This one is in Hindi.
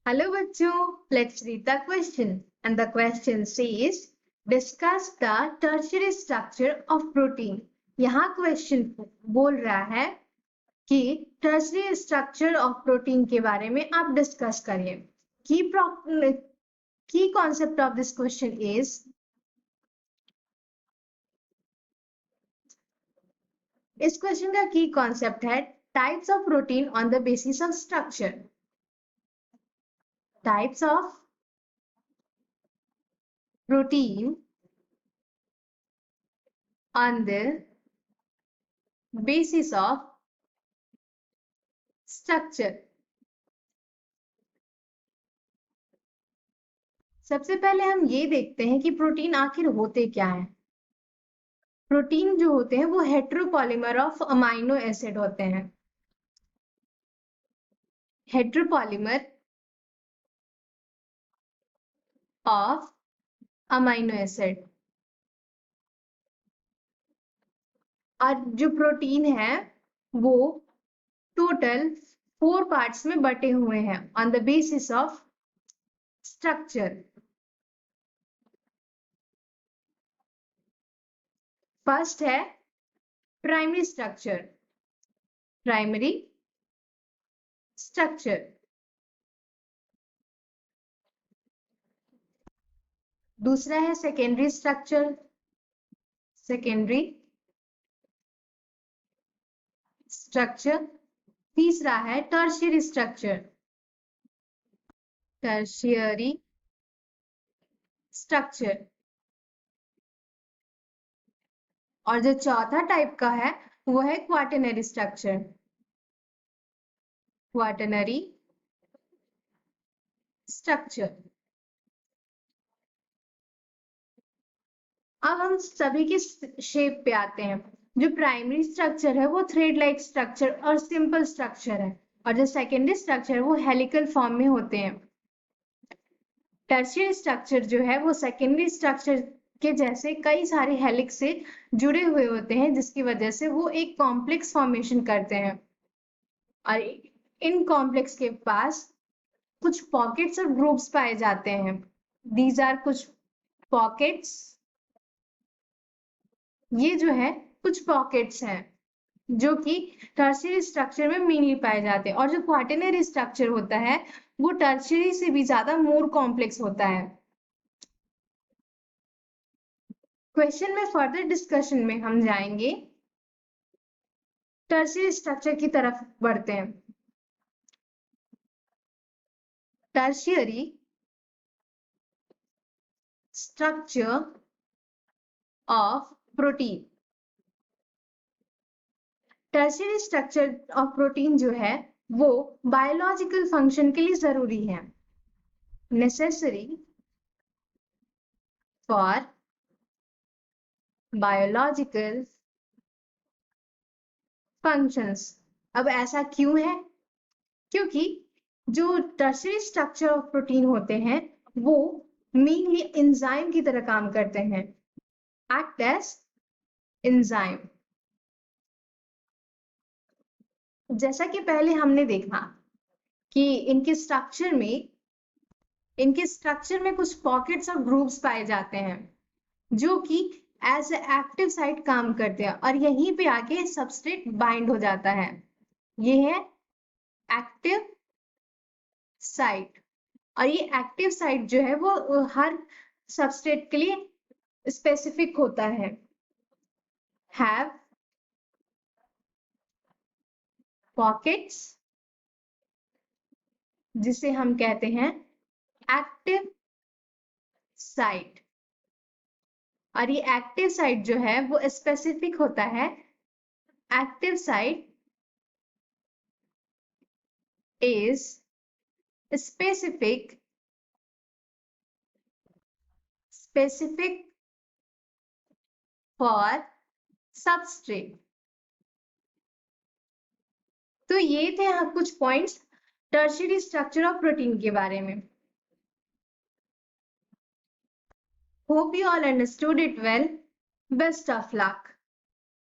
Hello बच्चों, let's read the question. And the question says, discuss the tertiary structure of protein. यहाँ question बोल रहा है कि tertiary structure of protein के बारे में आप discuss करिए. Key concept of this question is इस क्वेश्चन का की कॉन्सेप्ट है types of protein on the basis of structure. Types of protein on the basis of structure. सबसे पहले हम ये देखते हैं कि प्रोटीन आखिर होते क्या हैं. प्रोटीन जो होते हैं वो हेट्रोपॉलीमर ऑफ अमाइनो एसिड होते हैं. Heteropolymer of amino acid. और जो प्रोटीन है वो टोटल 4 पार्ट्स में बटे हुए हैं on the basis of structure. First है प्राइमरी स्ट्रक्चर. Primary structure. दूसरा है सेकेंडरी स्ट्रक्चर. Secondary structure. तीसरा है टर्शियरी स्ट्रक्चर. Tertiary structure. और जो चौथा टाइप का है वो है क्वाटरनरी स्ट्रक्चर. Quaternary structure. अब हम सभी की शेप पे आते हैं. जो प्राइमरी स्ट्रक्चर है वो थ्रेड लाइक स्ट्रक्चर और सिंपल स्ट्रक्चर है, और जो सेकेंडरी स्ट्रक्चर है वो हेलिकल फॉर्म में होते हैं. टर्शियरी स्ट्रक्चर जो है वो सेकेंडरी स्ट्रक्चर के जैसे कई सारे हेलिक्स से जुड़े हुए होते हैं, जिसकी वजह से वो एक कॉम्प्लेक्स फॉर्मेशन करते हैं. और इन कॉम्प्लेक्स के पास कुछ पॉकेट्स और ग्रुप्स पाए जाते हैं. दीज आर कुछ पॉकेट्स. ये जो है कुछ पॉकेट्स हैं जो कि टर्शियरी स्ट्रक्चर में मेनली पाए जाते हैं. और जो क्वाटरनरी स्ट्रक्चर होता है वो टर्शियरी से भी ज्यादा मोर कॉम्प्लेक्स होता है. क्वेश्चन में फर्दर डिस्कशन में हम जाएंगे. टर्शियरी स्ट्रक्चर की तरफ बढ़ते हैं. Tertiary structure of protein. Tertiary structure of protein जो है वो बायोलॉजिकल फंक्शन के लिए जरूरी है. Necessary for biological functions. अब ऐसा क्यों है? क्योंकि जो टर्शियरी स्ट्रक्चर ऑफ प्रोटीन होते हैं वो मेनली एंजाइम की तरह काम करते हैं. Act as enzyme. जैसा कि पहले हमने देखा कि इनके स्ट्रक्चर में कुछ पॉकेट्स और ग्रुप्स पाए जाते हैं जो कि एज ए एक्टिव साइट काम करते हैं, और यहीं पे आके सबस्ट्रेट बाइंड हो जाता है. ये है एक्टिव साइट. और ये एक्टिव साइट जो है वो हर सबस्ट्रेट के लिए स्पेसिफिक होता है. हैव पॉकेट्स, जिसे हम कहते हैं एक्टिव साइट. और ये एक्टिव साइट जो है वो स्पेसिफिक होता है. Active site is specific for substrate. तो ये थे कुछ points tertiary structure of protein के बारे में. Hope you all understood it well. Best of luck.